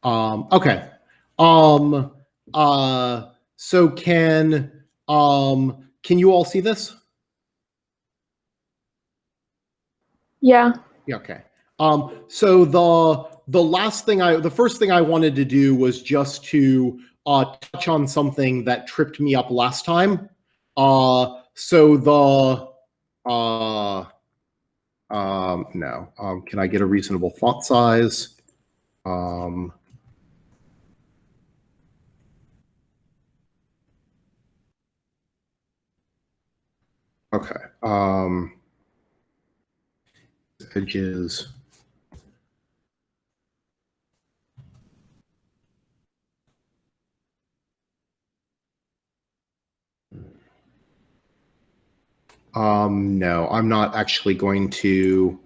Okay. Um, so can you all see this? Yeah. Yeah, okay. So the first thing I wanted to do was just to touch on something that tripped me up last time. So the no. Can I get a reasonable font size? Okay. Edges. No, I'm not actually going to.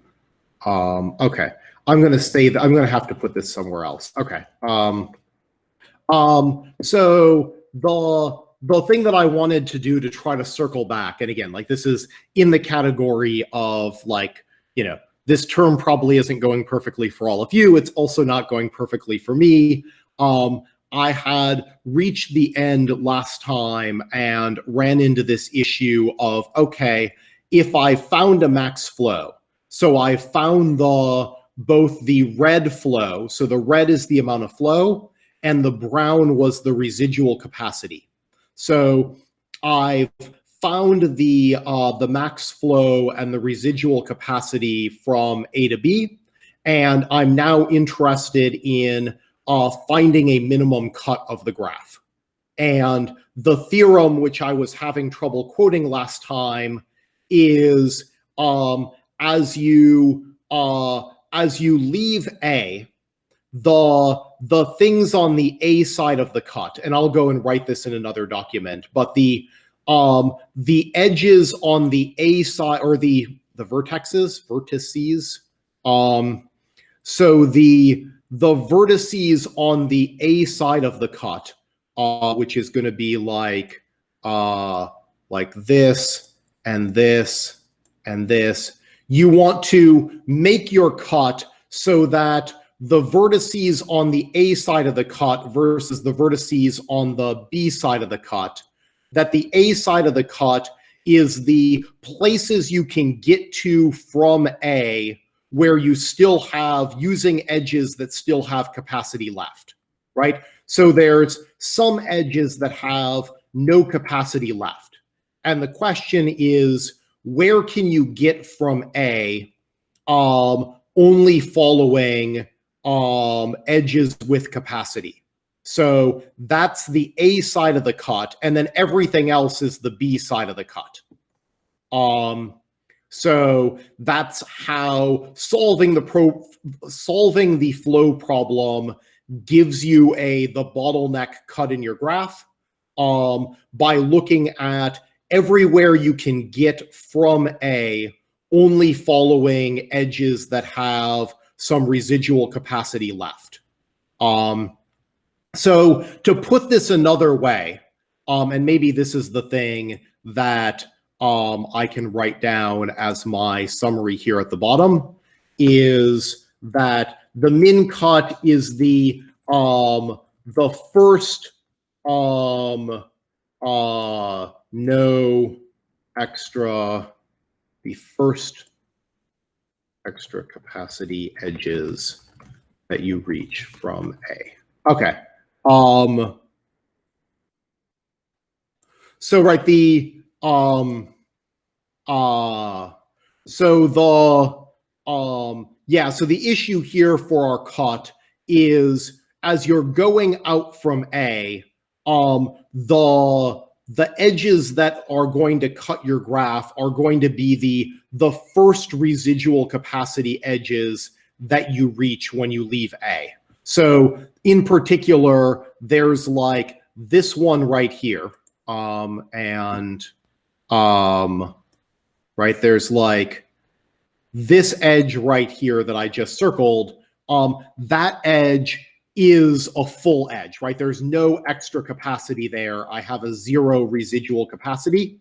Okay, I'm going to say that I'm going to have to put this somewhere else. Okay. So the thing that I wanted to do to try to circle back, and again, like this is in the category of like, you know, this term probably isn't going perfectly for all of you. It's also not going perfectly for me. I had reached the end last time and ran into this issue of, okay, if I found a max flow, so I found both the red flow, so the red is the amount of flow, and the brown was the residual capacity. So I've found the max flow and the residual capacity from A to B, and I'm now interested in finding a minimum cut of the graph. And the theorem, which I was having trouble quoting last time, is as you leave A, the things on the A side of the cut, and I'll go and write this in another document, but the edges on the A side, or the vertices, so the vertices on the A side of the cut, which is going to be like this and this and this, you want to make your cut so that the vertices on the A side of the cut versus the vertices on the B side of the cut, that the A side of the cut is the places you can get to from A where you still have, using edges that still have capacity left, right? So there's some edges that have no capacity left. And the question is, where can you get from A only following edges with capacity? So that's the A side of the cut, and then everything else is the B side of the cut. So that's how solving the flow problem gives you the bottleneck cut in your graph, by looking at everywhere you can get from A only following edges that have some residual capacity left. So to put this another way, and maybe this is the thing that I can write down as my summary here at the bottom, is that the min cut is the first no extra, the first extra capacity edges that you reach from A. Okay. So right, so the issue here for our cut is, as you're going out from A, the edges that are going to cut your graph are going to be the first residual capacity edges that you reach when you leave A. So in particular, there's like this one right here, right, there's like this edge right here that I just circled. That edge is a full edge, right? There's no extra capacity there. I have a 0 residual capacity,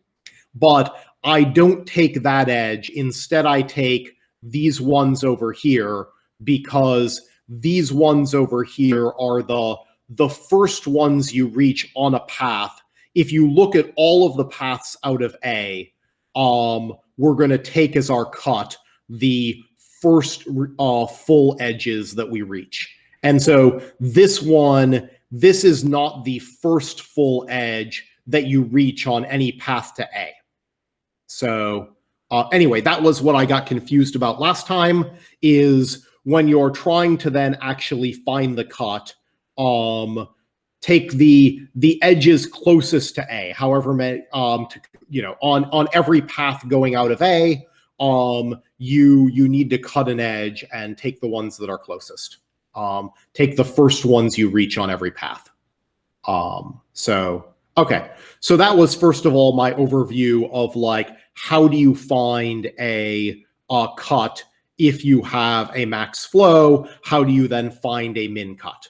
but I don't take that edge. Instead, I take these ones over here, because these ones over here are the first ones you reach on a path. If you look at all of the paths out of A, we're going to take as our cut the first full edges that we reach. And so this is not the first full edge that you reach on any path to A. So anyway, that was what I got confused about last time, is when you're trying to then actually find the cut, take the edges closest to A, however many, on every path going out of A, you need to cut an edge and take the ones that are closest. Take the first ones you reach on every path. Okay, so that was first of all my overview of like, how do you find a cut if you have a max flow? How do you then find a min cut?